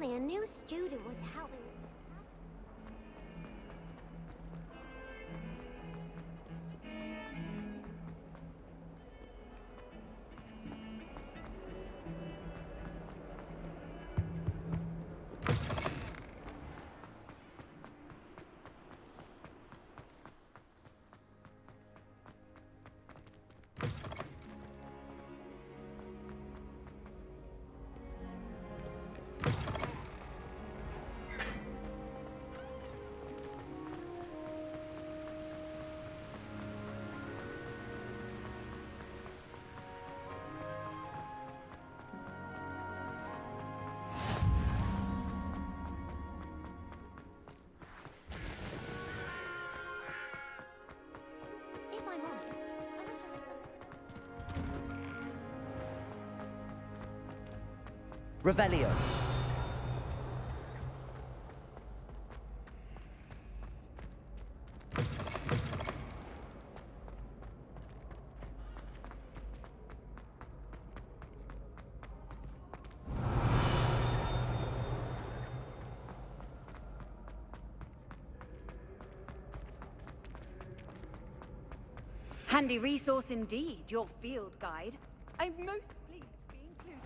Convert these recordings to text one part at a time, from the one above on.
only a new student would help me with this. If I'm honest, I wish I had something. Revelio. Handy resource indeed, your field guide. I'm most pleased to be included.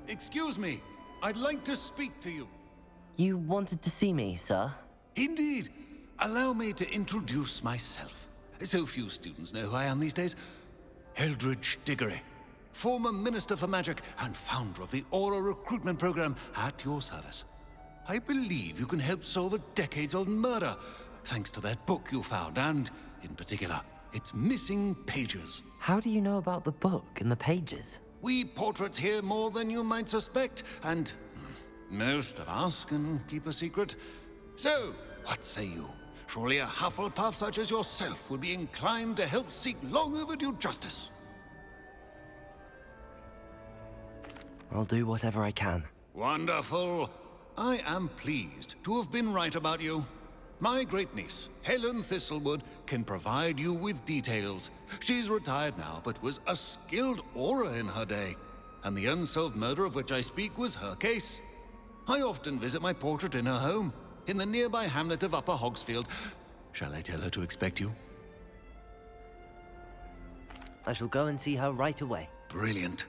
Excuse me, I'd like to speak to you. You wanted to see me, sir? Indeed. Allow me to introduce myself. So few students know who I am these days. Eldridge Diggory, former Minister for Magic and founder of the Aura Recruitment Program, at your service. I believe you can help solve a decades-old murder, thanks to that book you found, and, in particular, its missing pages. How do you know about the book and the pages? We portraits hear more than you might suspect, and most of us can keep a secret. So, what say you? Surely a hufflepuff such as yourself would be inclined to help seek long overdue justice. I'll do whatever I can. Wonderful. I am pleased to have been right about you. My great-niece, Helen Thistlewood, can provide you with details. She's retired now, but was a skilled aura in her day. And the unsolved murder of which I speak was her case. I often visit my portrait in her home, in the nearby hamlet of Upper Hogsfield. Shall I tell her to expect you? I shall go and see her right away. Brilliant.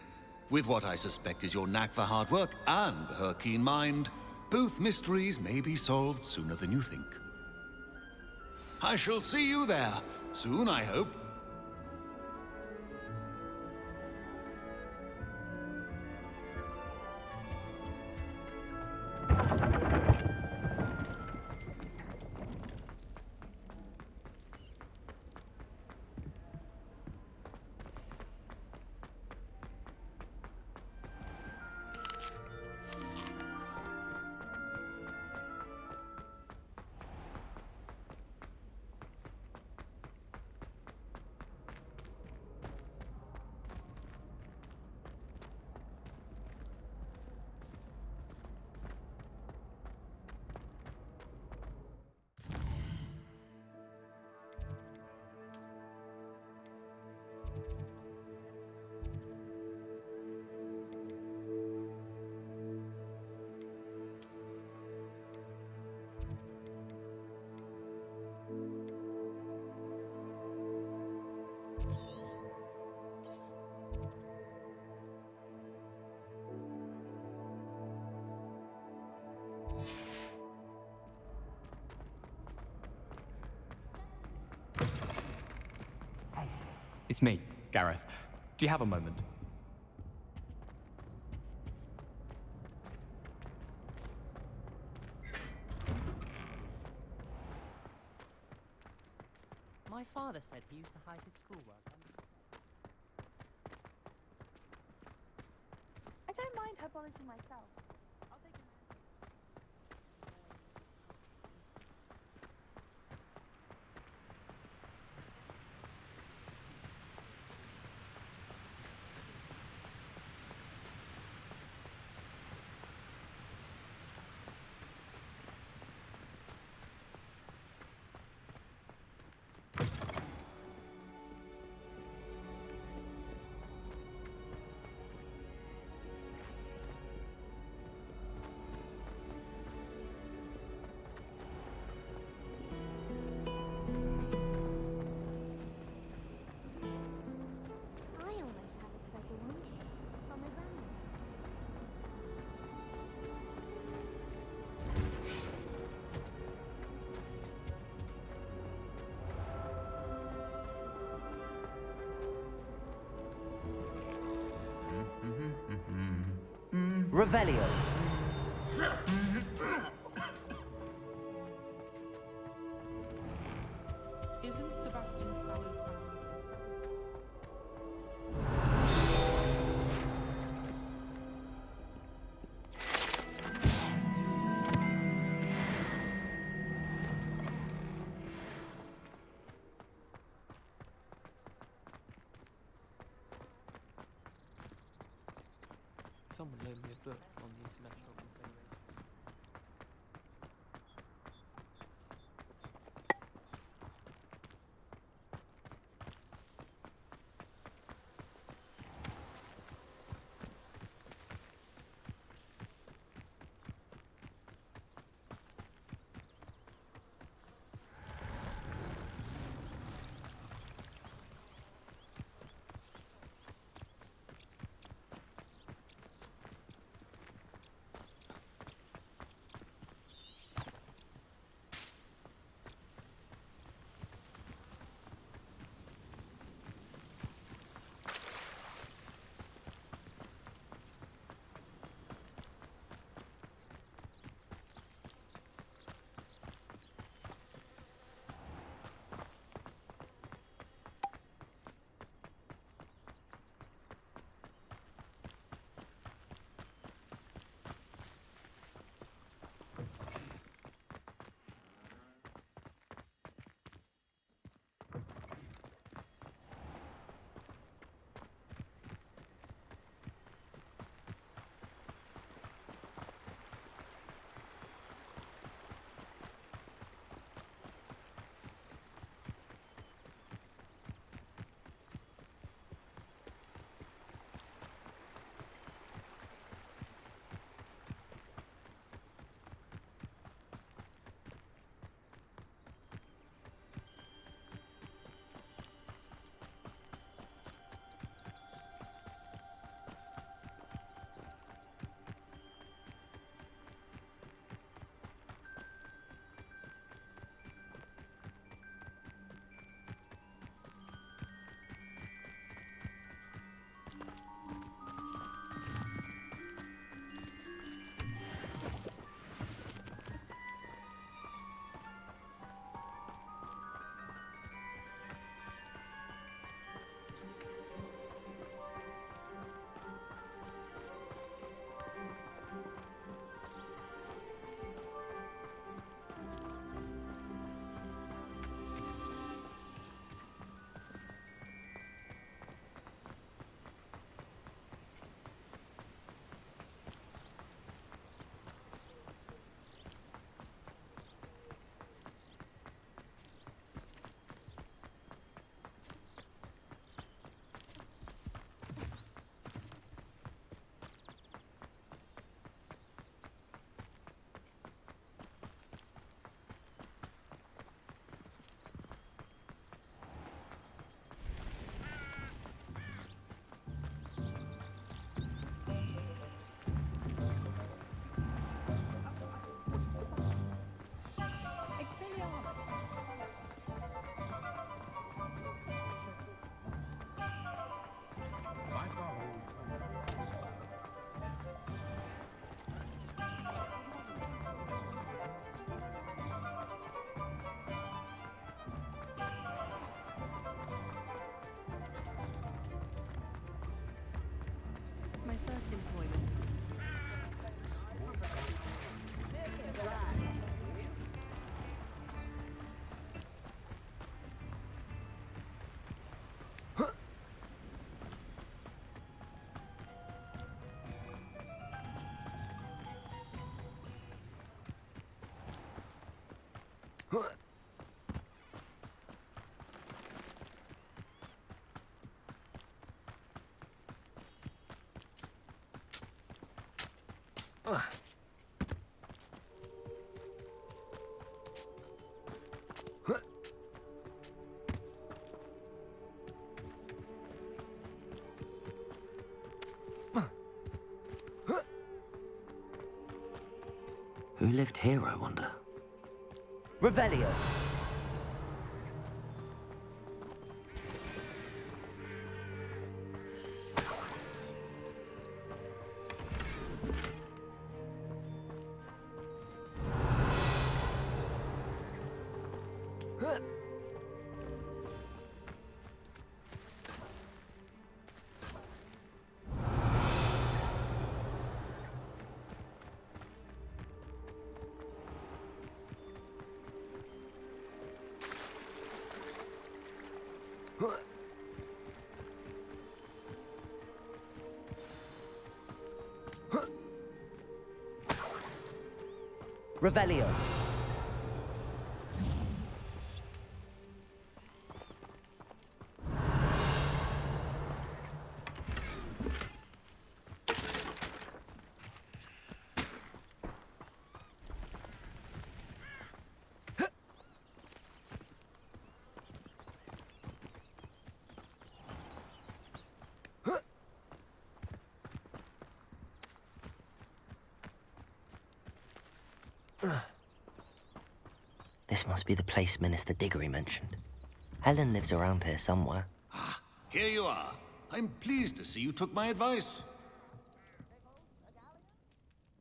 With what I suspect is your knack for hard work and her keen mind, both mysteries may be solved sooner than you think. I shall see you there, soon I hope. It's me, Gareth. Do you have a moment? My father said he used to hide his schoolwork. I don't mind herbology myself. I'll take a Revelio. Isn't Sebastian Sallow family? Someone loaned me a book on the International Confederation. My first employment. Who lived here, I wonder? Revelio. Revelio. This must be the place Minister Diggory mentioned. Helen lives around here somewhere. Ah, here you are. I'm pleased to see you took my advice.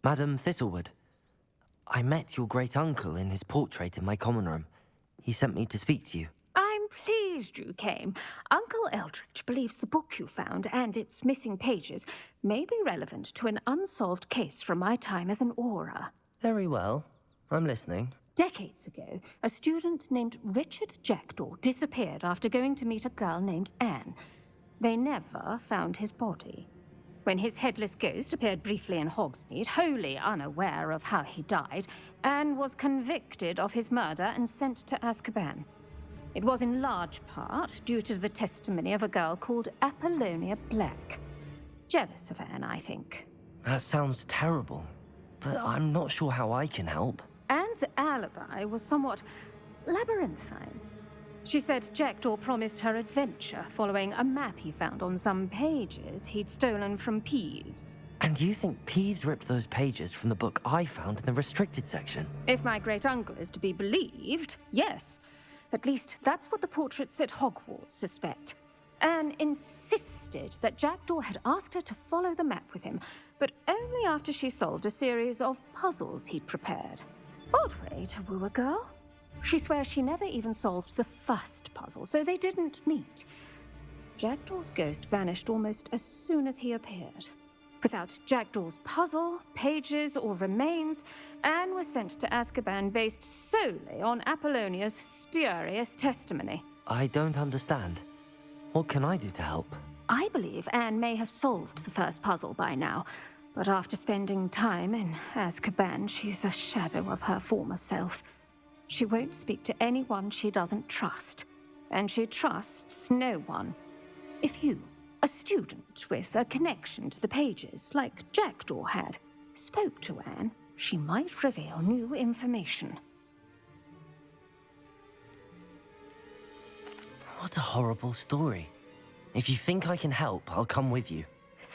Madam Thistlewood, I met your great-uncle in his portrait in my common room. He sent me to speak to you. I'm pleased you came. Uncle Eldridge believes the book you found and its missing pages may be relevant to an unsolved case from my time as an Auror. Very well. I'm listening. Decades ago, a student named Richard Jackdaw disappeared after going to meet a girl named Anne. They never found his body. When his headless ghost appeared briefly in Hogsmeade, wholly unaware of how he died, Anne was convicted of his murder and sent to Azkaban. It was in large part due to the testimony of a girl called Apollonia Black. Jealous of Anne, I think. That sounds terrible, but I'm not sure how I can help. Anne's alibi was somewhat labyrinthine. She said Jackdaw promised her adventure following a map he found on some pages he'd stolen from Peeves. And you think Peeves ripped those pages from the book I found in the restricted section? If my great-uncle is to be believed, yes. At least that's what the portraits at Hogwarts suspect. Anne insisted that Jackdaw had asked her to follow the map with him, but only after she solved a series of puzzles he'd prepared. Odd way to woo a girl. She swears she never even solved the first puzzle, so they didn't meet. Jackdaw's ghost vanished almost as soon as he appeared. Without Jackdaw's puzzle, pages, or remains, Anne was sent to Azkaban based solely on Apollonia's spurious testimony. I don't understand. What can I do to help? I believe Anne may have solved the first puzzle by now, but after spending time in Azkaban, she's a shadow of her former self. She won't speak to anyone she doesn't trust, and she trusts no one. If you, a student with a connection to the pages, like Jackdaw had, spoke to Anne, she might reveal new information. What a horrible story. If you think I can help, I'll come with you.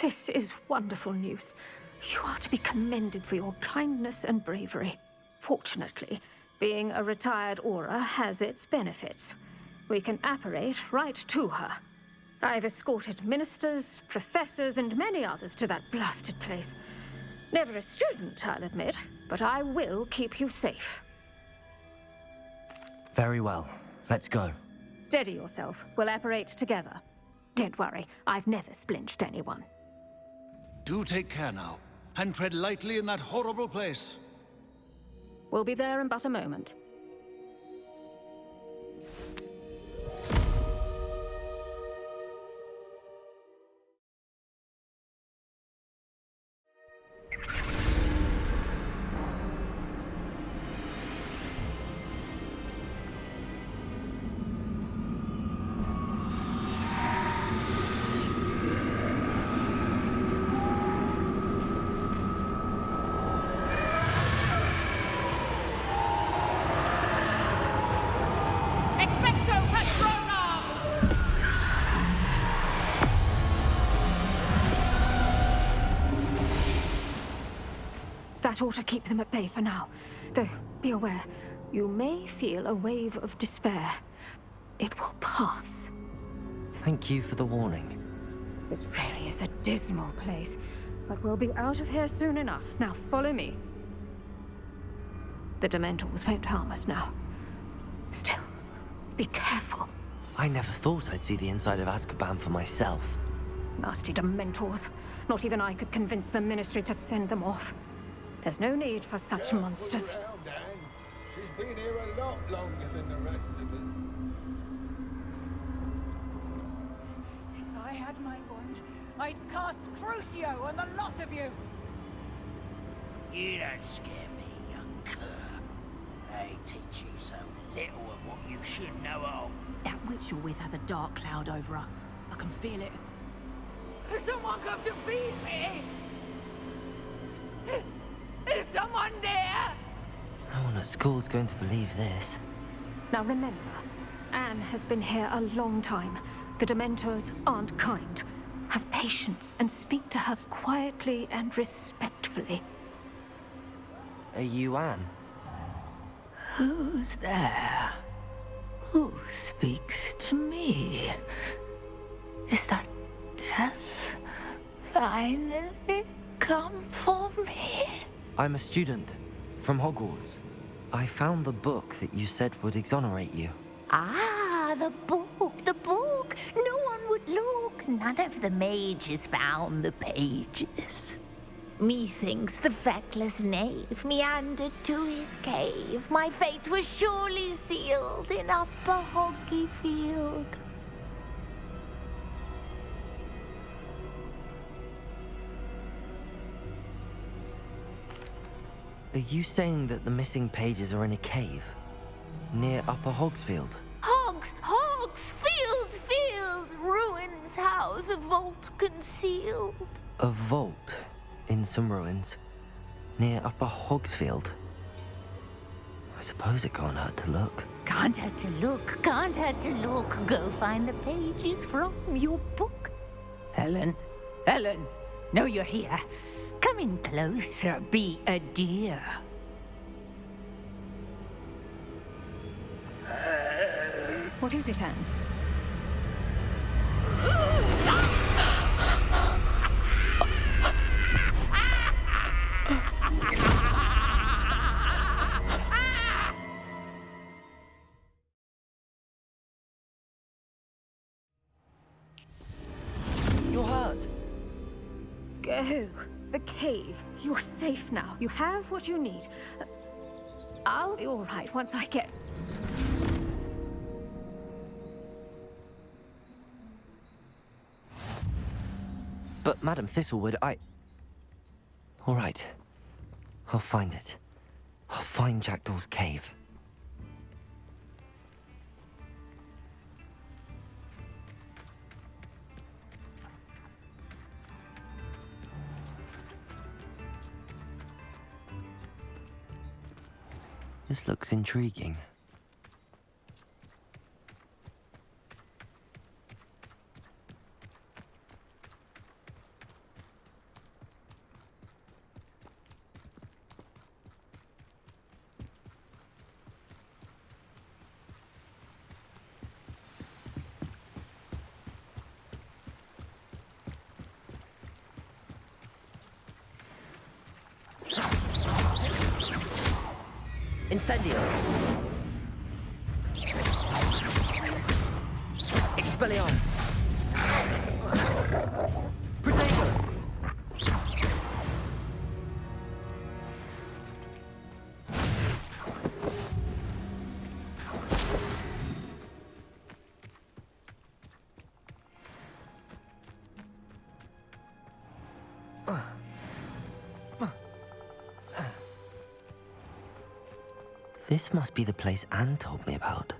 This is wonderful news. You are to be commended for your kindness and bravery. Fortunately, being a retired Auror has its benefits. We can apparate right to her. I've escorted ministers, professors, and many others to that blasted place. Never a student, I'll admit, but I will keep you safe. Very well. Let's go. Steady yourself. We'll apparate together. Don't worry, I've never splinched anyone. Do take care now, and tread lightly in that horrible place. We'll be there in but a moment. That ought to keep them at bay for now. Though, be aware, you may feel a wave of despair. It will pass. Thank you for the warning. This really is a dismal place, but we'll be out of here soon enough. Now follow me. The Dementors won't harm us now. Still, be careful. I never thought I'd see the inside of Azkaban for myself. Nasty Dementors. Not even I could convince the Ministry to send them off. There's no need for such monsters. She's been here a lot longer than the rest of them. If I had my wand, I'd cast Crucio on the lot of you! You don't scare me, young They teach you so little of what you should know of. That witch you're with has a dark cloud over her. I can feel it. Has someone come to feed me? Is someone there? No one at school's going to believe this. Now remember, Anne has been here a long time. The Dementors aren't kind. Have patience and speak to her quietly and respectfully. Are you Anne? Who's there? Who speaks to me? Is that death finally come for me? I'm a student from Hogwarts. I found the book that you said would exonerate you. Ah, the book, the book. No one would look. None of the mages found the pages. Methinks the feckless knave meandered to his cave. My fate was surely sealed in Upper Hoggyfield. Are you saying that the missing pages are in a cave? Near Upper Hogsfield? Field, ruins house, a vault concealed. A vault in some ruins near Upper Hogsfield? I suppose it can't hurt to look. Can't hurt to look, can't hurt to look. Go find the pages from your book. Helen, know you're here. Come in closer, be a dear. What is it, Anne? You're hurt. Go. The cave. You're safe now. You have what you need. I'll be all right once I get... But Madam Thistlewood, all right. I'll find it. I'll find Jackdaw's cave. This looks intriguing. Incendio. Expelliarmus. Protego. This must be the place Anne told me about.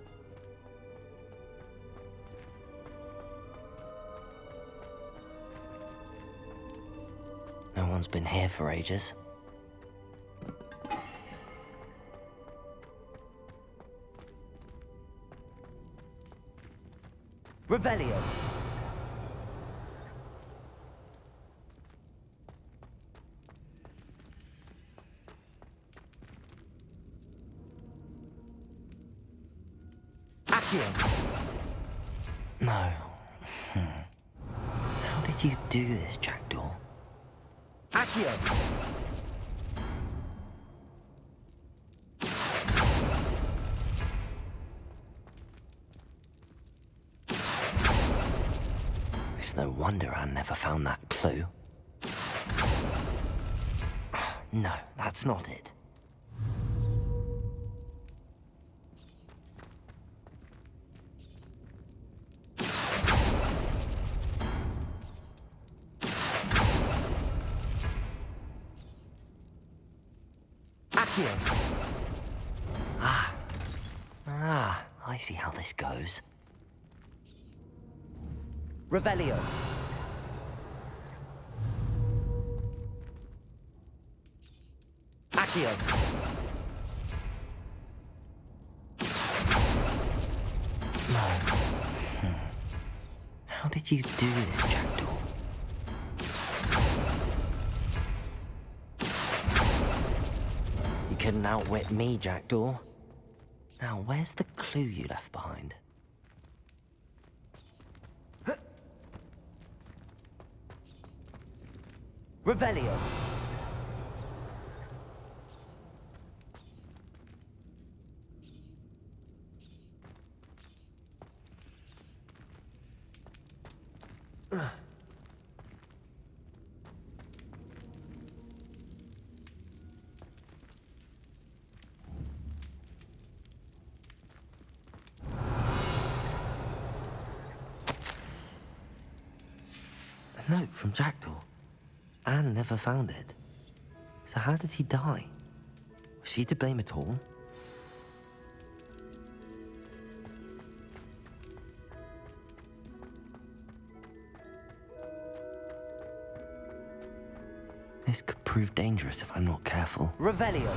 No one's been here for ages. Revelio. No. How did you do this, Jackdaw? Accio! It's no wonder Anne never found that clue. No, that's not it. Accio! Ah, I see how this goes. Revelio. Accio. No. How did you do this, Jackdaw? You couldn't outwit me, Jackdaw. Now, where's the clue you left behind? Revelio. A note from Jackdaw. Anne never found it. So how did he die? Was she to blame at all? This could prove dangerous if I'm not careful. Revelio!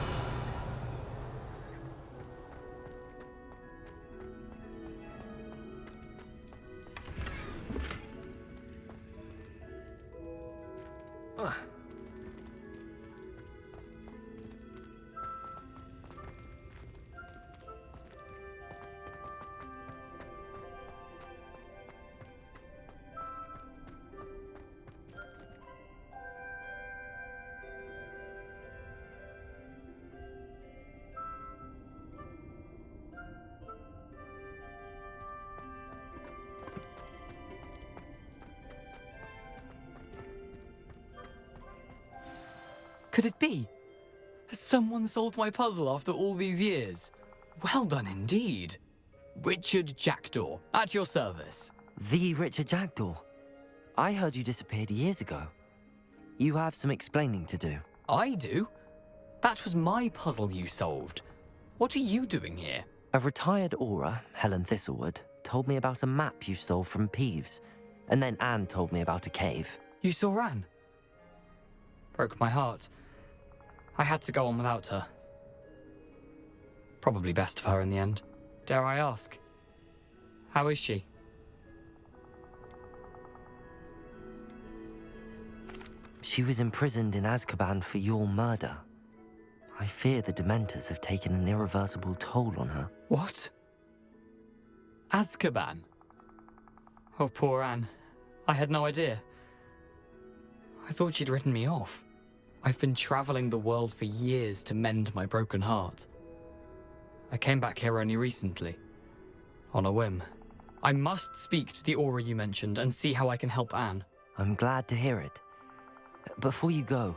Could it be? Has someone solved my puzzle after all these years? Well done indeed. Richard Jackdaw, at your service. The Richard Jackdaw. I heard you disappeared years ago. You have some explaining to do. I do? That was my puzzle you solved. What are you doing here? A retired aura, Helen Thistlewood, told me about a map you stole from Peeves. And then Anne told me about a cave. You saw Anne? Broke my heart. I had to go on without her. Probably best for her in the end. Dare I ask? How is she? She was imprisoned in Azkaban for your murder. I fear the Dementors have taken an irreversible toll on her. What? Azkaban? Oh, poor Anne. I had no idea. I thought she'd written me off. I've been traveling the world for years to mend my broken heart. I came back here only recently, on a whim. I must speak to the aura you mentioned and see how I can help Anne. I'm glad to hear it. Before you go,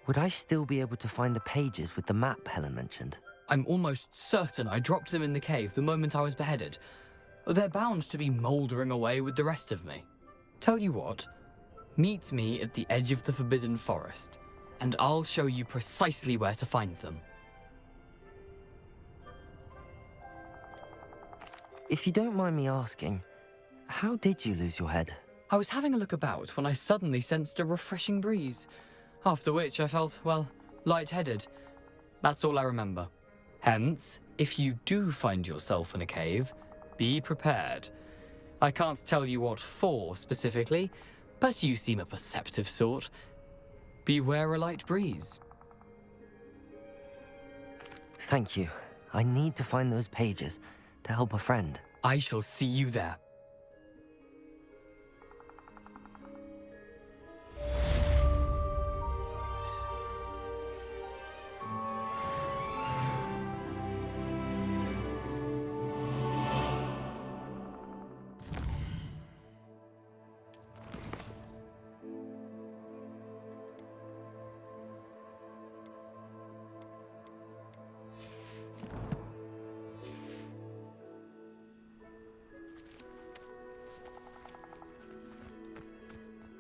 would I still be able to find the pages with the map Helen mentioned? I'm almost certain I dropped them in the cave the moment I was beheaded. They're bound to be mouldering away with the rest of me. Tell you what, meet me at the edge of the Forbidden Forest, and I'll show you precisely where to find them. If you don't mind me asking, how did you lose your head? I was having a look about when I suddenly sensed a refreshing breeze, after which I felt, well, lightheaded. That's all I remember. Hence, if you do find yourself in a cave, be prepared. I can't tell you what for specifically, but you seem a perceptive sort. Beware a light breeze. Thank you. I need to find those pages to help a friend. I shall see you there.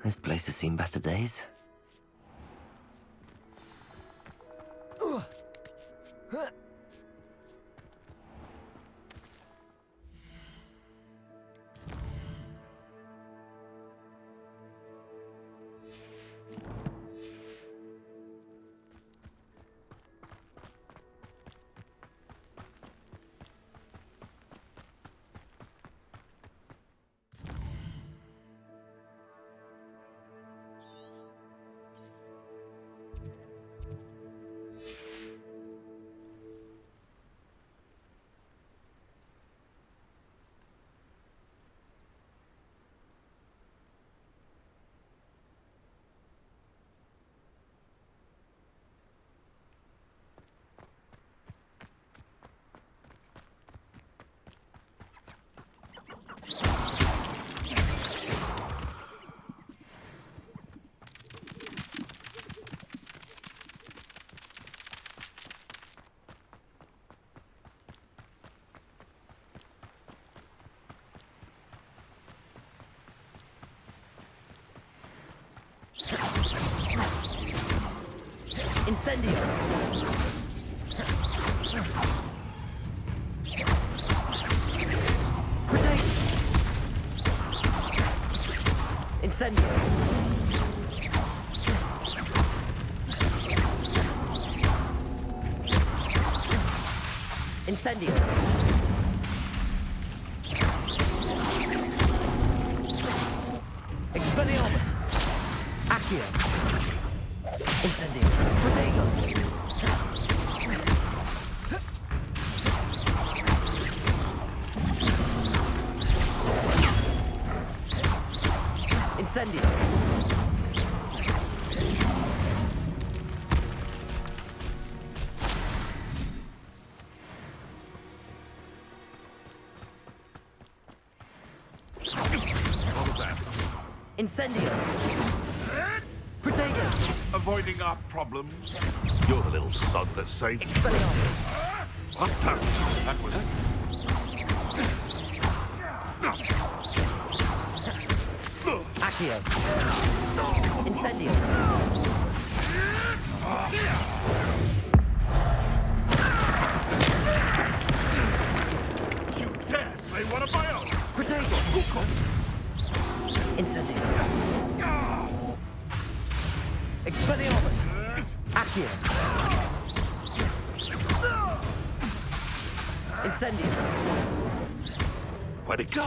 This place has seen better days. Incendio! Protect! Incendio! Incendio! Expelliarmus! Accio! Incendio! Protego! Incendio! What was that? Incendio! Protego! Avoiding our problems. You're the little sod that saved. Expelliarmus! What the? That was. Accio! Incendio! You dare slay one of my own? Protego! Incendio! Expelliarmus! Accio! Incendio! Where'd it go?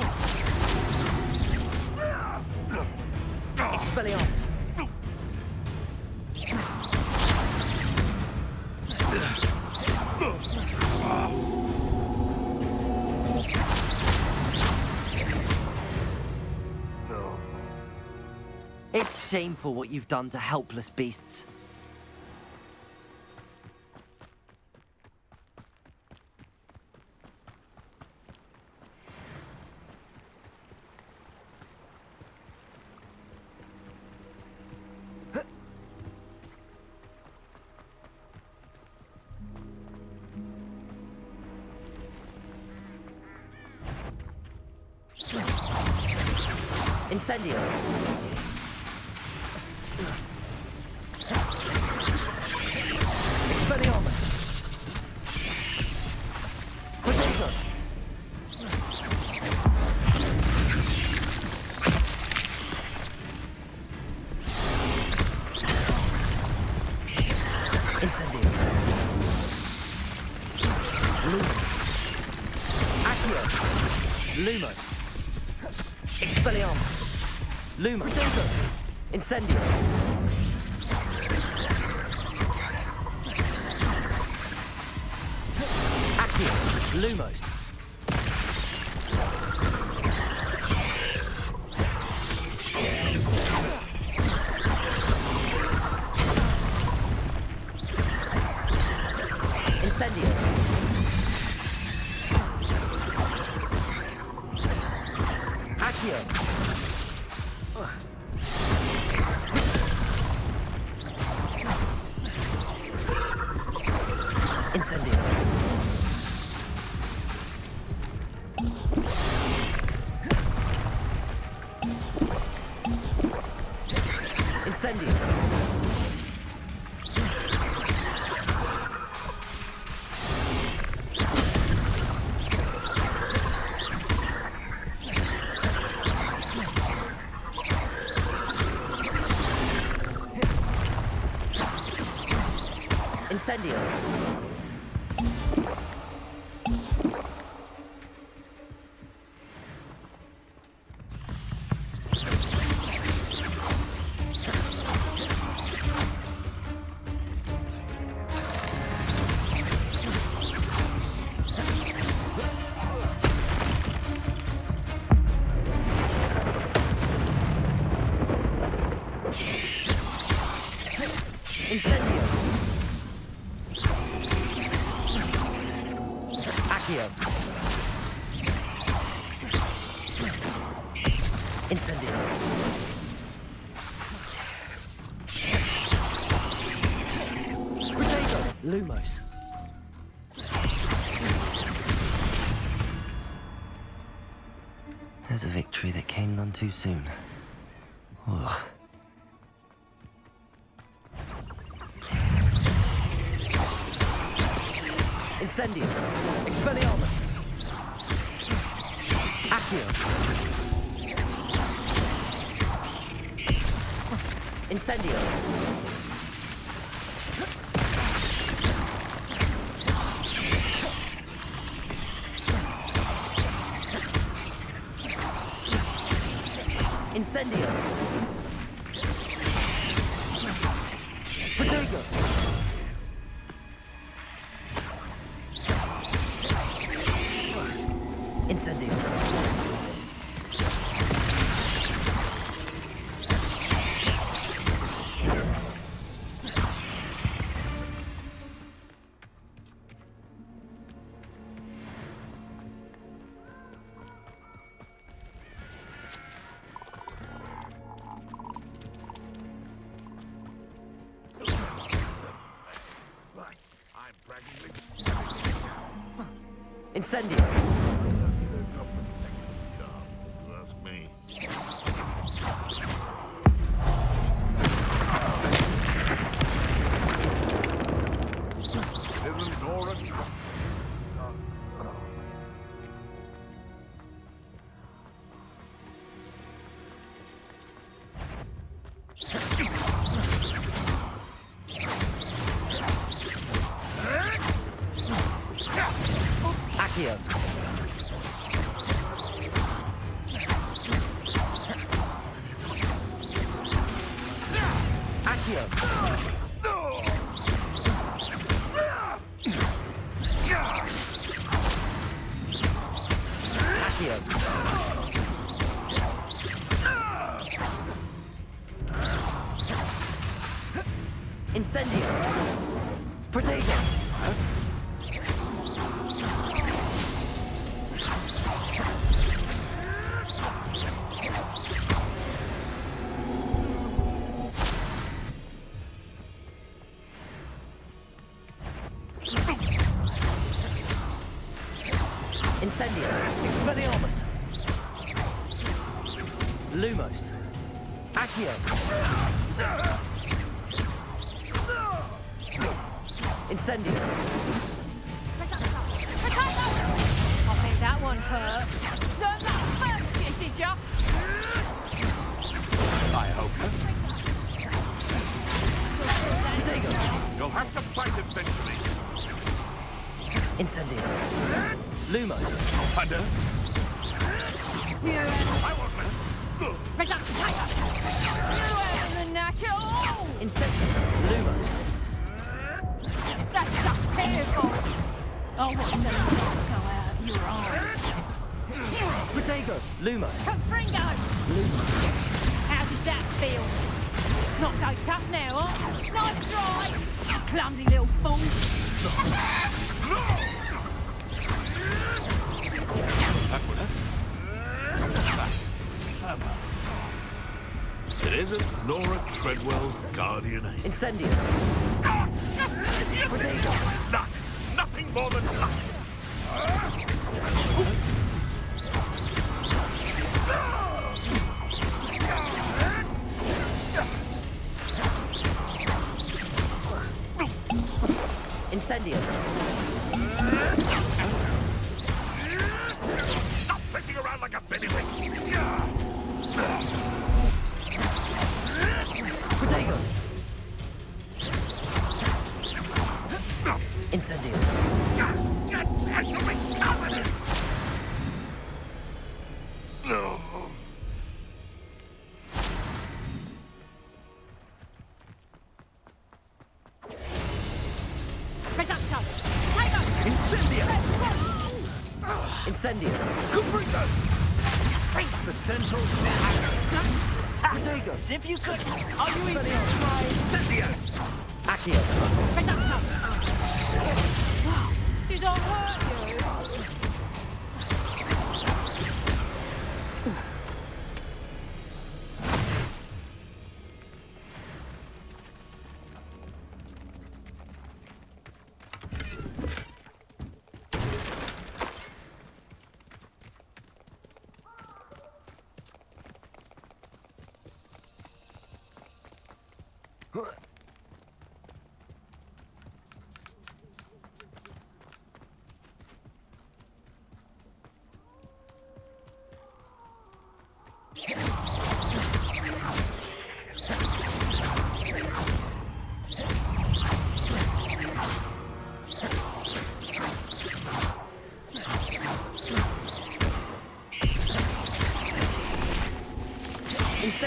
Expelliarmus! It's shameful what you've done to helpless beasts. Incendio! Expelliarmus! Protego! Incendio! Accio! Lumos! Expelliarmus! Lumos! Incendio! Accio! Lumos! Incendio! Accio! Incendio! Incendio! Incendio! Incendio! Accio! Incendio! Protego! Lumos! There's a victory that came none too soon. Ugh. Incendio. Expelliarmus. Accio. Incendio. Incendio. Protego. Incendio. I'm practicing. Incendio. That's me. Isn't Nora? Accio. Accio. Accio. Incendio. Protego. Incendio. Expelliarmus. Lumos. Accio. Incendio. I think that one hurt. Learn that first, you did ya? I hope so. Protego. You'll have to fight eventually. Incendio. Lumos. Thunder. I won't let. Incendio. Lumos. That's just painful. Oh, what's the go out of your eyes? Protego. Lumos. Confringo! How did that feel? Not so tough now, huh? Nice try! Clumsy little fool. It isn't Nora Treadwell's guardian angel. Incendio. Protego. Luck! Nothing more than luck! Incendio. Stop pissing around like a baby-wick! Protego. Incendio. I shall be covered! No. Incendio. Cubrica! The central. Protego. If you could, are you even Incendio! Accio. Did I hurt you?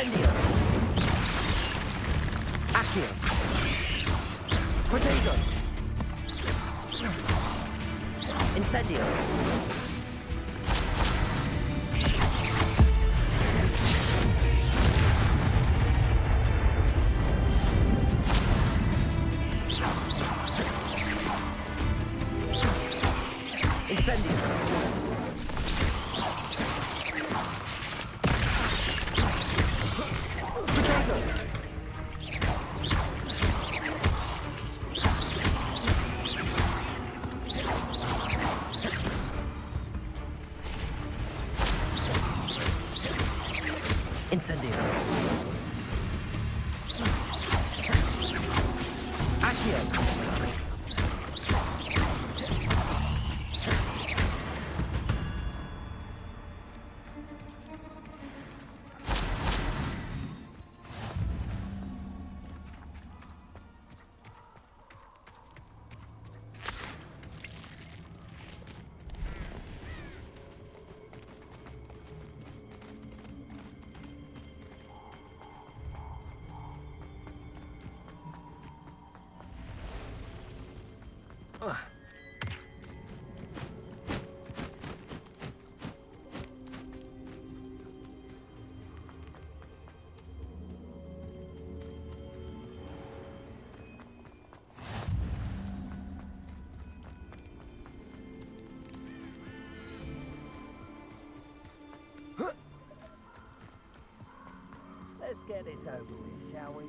Incendio! Accio! Protego! Incendio! Incendio! Incendio! Accio! Let's get this over with, shall we?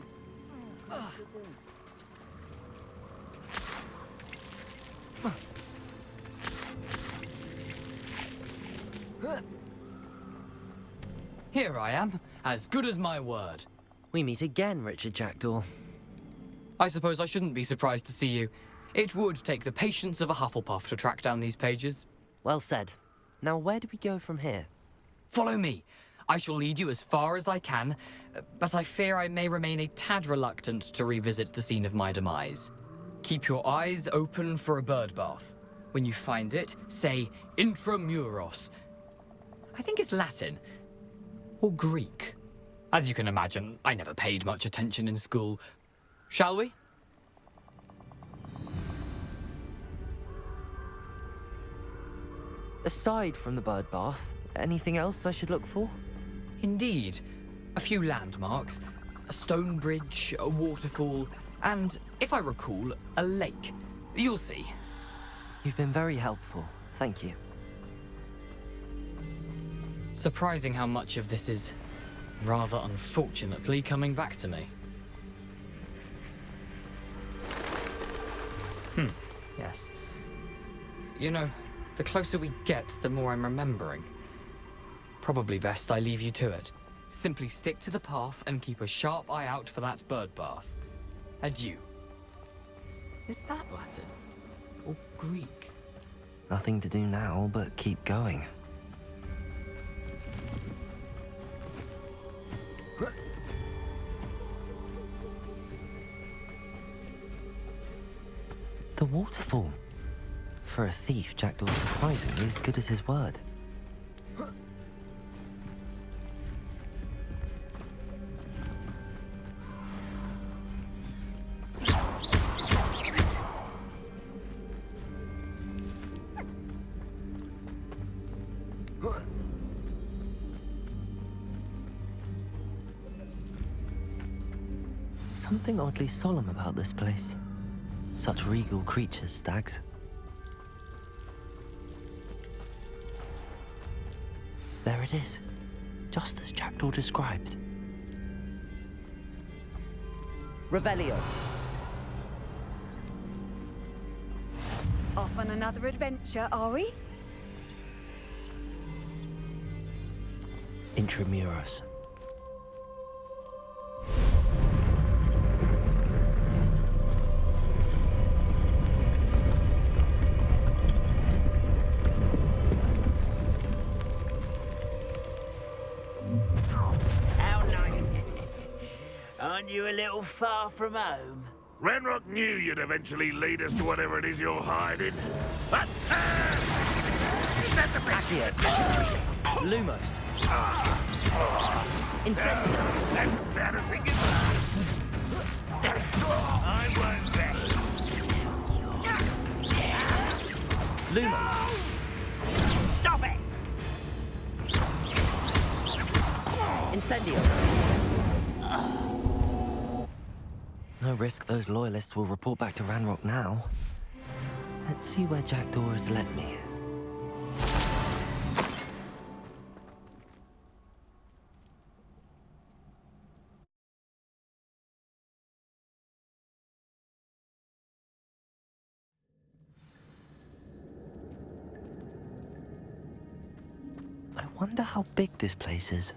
Here I am, as good as my word. We meet again, Richard Jackdaw. I suppose I shouldn't be surprised to see you. It would take the patience of a Hufflepuff to track down these pages. Well said. Now where do we go from here? Follow me. I shall lead you as far as I can, but I fear I may remain a tad reluctant to revisit the scene of my demise. Keep your eyes open for a bird bath. When you find it, say intramuros. I think it's Latin. Or Greek. As you can imagine, I never paid much attention in school. Shall we? Aside from the bird bath, anything else I should look for? Indeed. A few landmarks, a stone bridge, a waterfall, and, if I recall, a lake. You'll see. You've been very helpful. Thank you. Surprising how much of this is, rather unfortunately, coming back to me. Yes. You know, the closer we get, the more I'm remembering. Probably best I leave you to it. Simply stick to the path and keep a sharp eye out for that bird bath. Adieu. Is that Latin? Or Greek? Nothing to do now but keep going. The waterfall. For a thief, Jackdaw's surprisingly as good as his word. Something oddly solemn about this place. Such regal creatures, stags. There it is, just as Jackdaw described. Revelio. Off on another adventure, are we? Intramuros. Aren't you a little far from home? Ranrock knew you'd eventually lead us to whatever it is you're hiding. But, that's a bit... Lumos. Incendio. That's embarrassing, isn't it? I won't best. Lumos. Stop it! Incendio. No risk those loyalists will report back to Ranrock now. Let's see where Jackdaw has led me. I wonder how big this place is.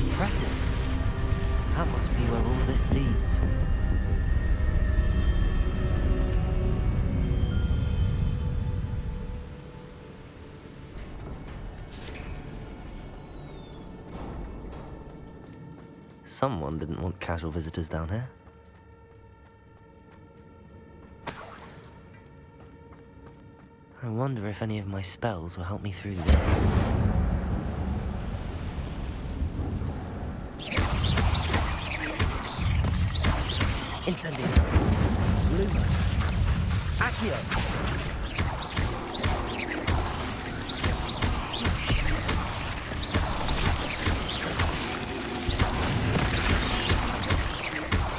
Impressive. That must be where all this leads. Someone didn't want casual visitors down here. I wonder if any of my spells will help me through this. Incendio. Lumos. Accio.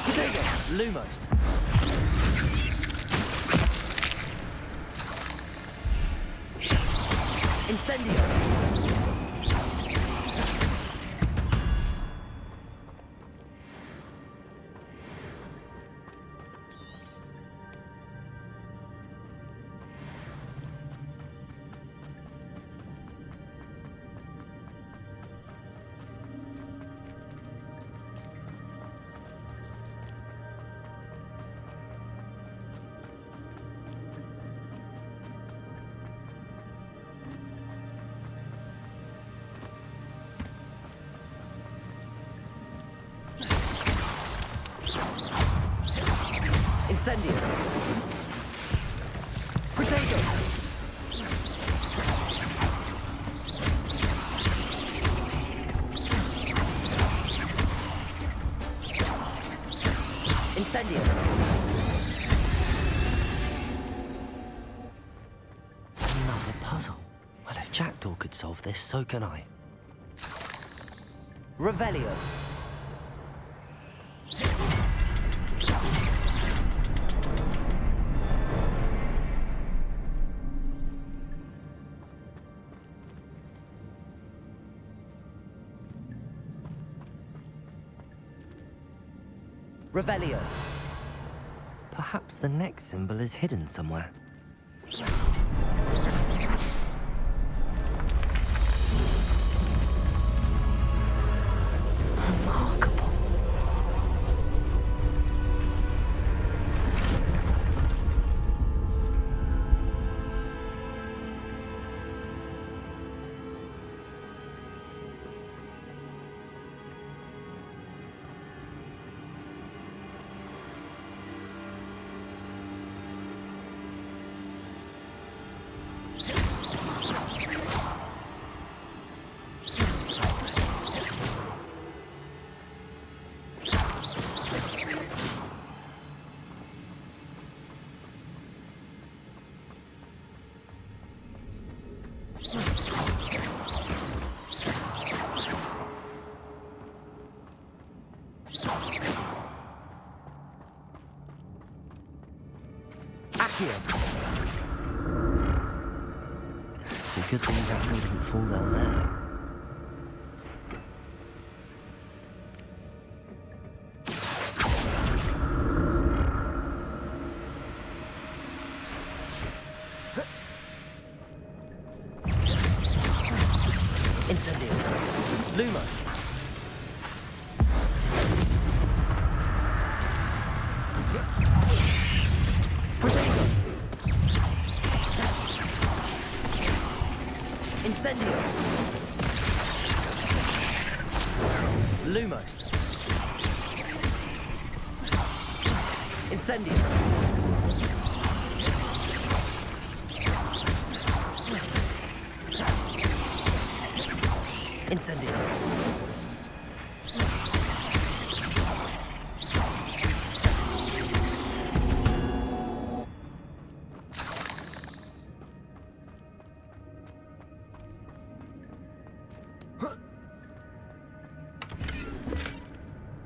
Potato. Lumos. Incendio. Incendio. Potato. Incendio. Another puzzle. Well, if Jackdaw could solve this, so can I. Revelio. Revelio. Perhaps the next symbol is hidden somewhere. Remarkable. It's a good thing Jackdaw didn't fall down there. Incendio. Lumos. Incendio. Lumos. Incendio. Incendio.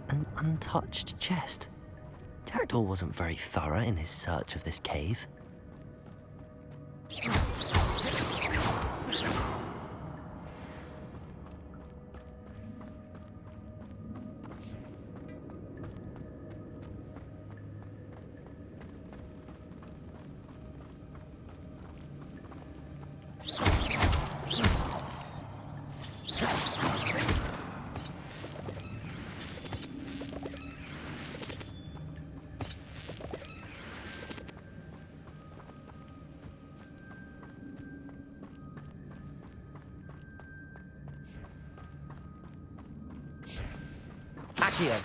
An untouched chest. Jackdaw wasn't very thorough in his search of this cave. Accio.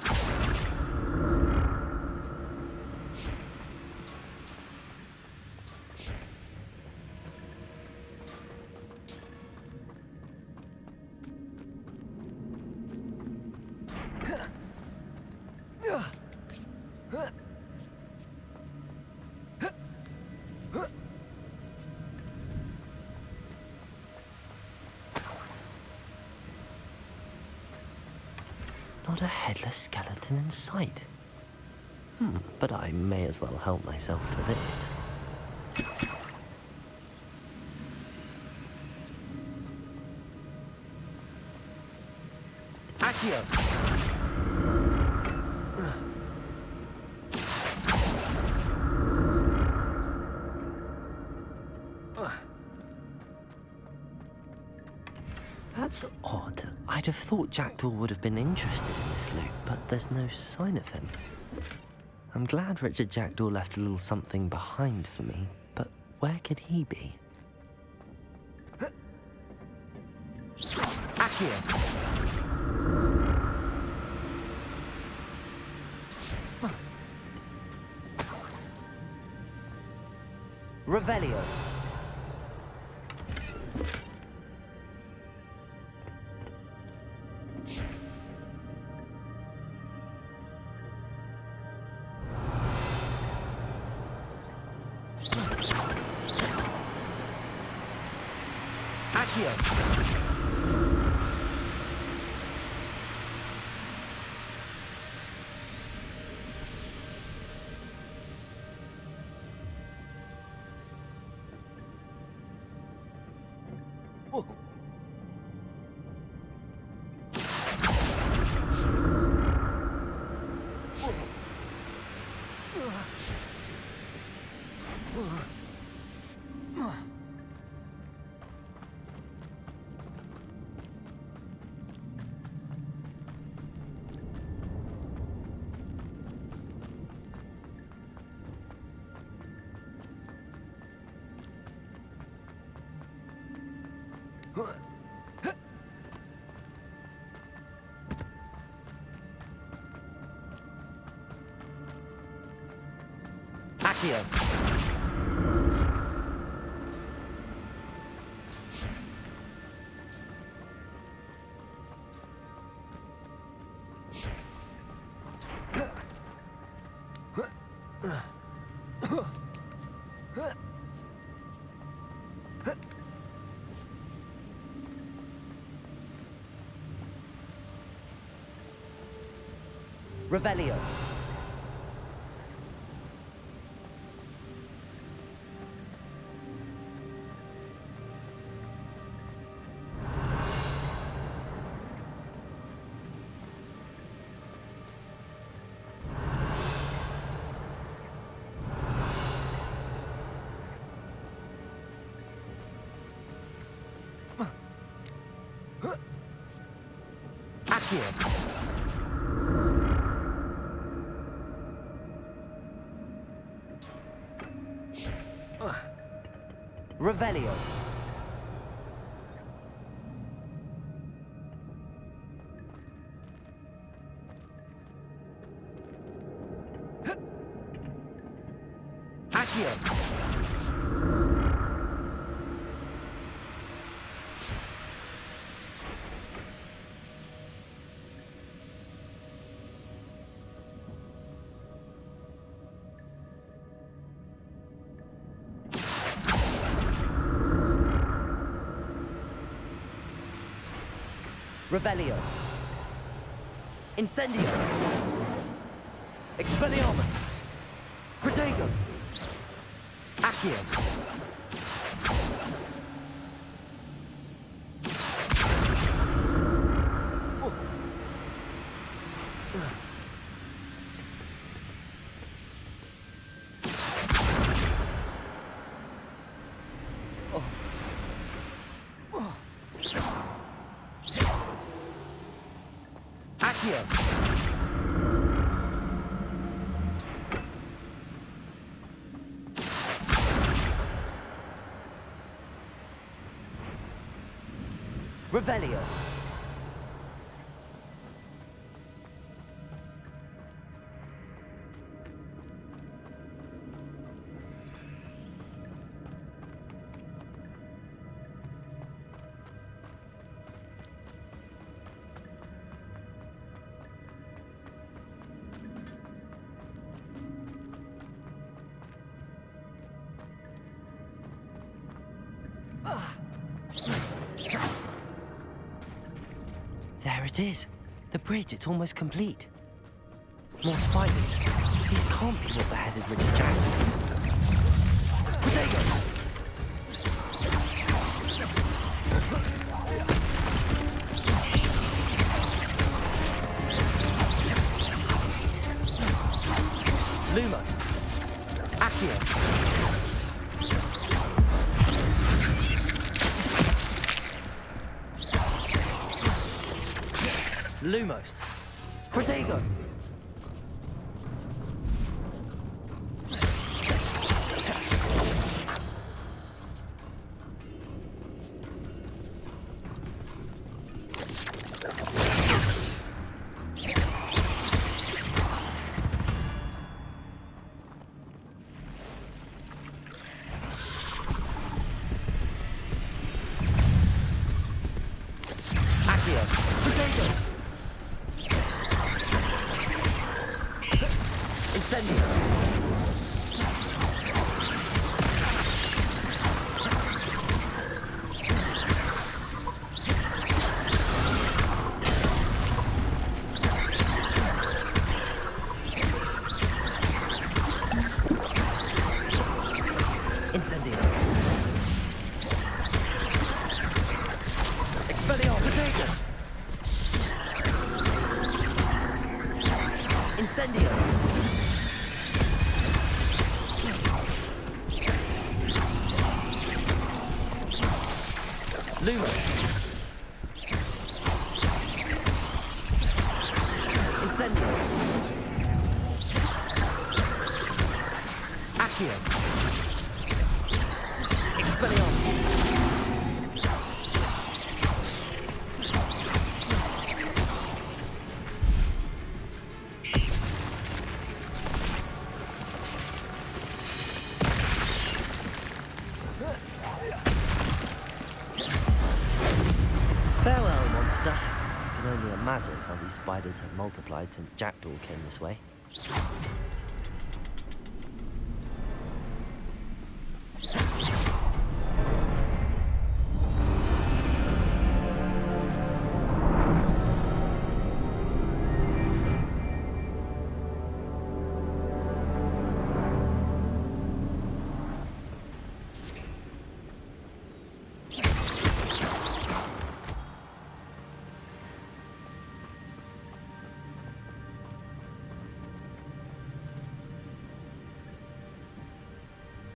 Not a headless skeleton in sight. But I may as well help myself to this. Accio! That's odd. I'd have thought Jackdaw would have been interested in this loot, but there's no sign of him. I'm glad Richard Jackdaw left a little something behind for me, but where could he be? Accio! Revelio. Accio. Revelio. Accio. Revelio. Revelio. Incendio. Expelliarmus. Protego. Accio. Accio. Revelio. There it is. The bridge, it's almost complete. More spiders. These can't be what the headed Richard Jackdaw. Protego! Lumos. Accio. Lumos. Protego. Accio. Protego. Incendio. Incendio. Expelliarmus. Protego. Incendio. Lumo. Incendio. Accio. Expelliarmus. Farewell, monster. I can only imagine how these spiders have multiplied since Jackdaw came this way.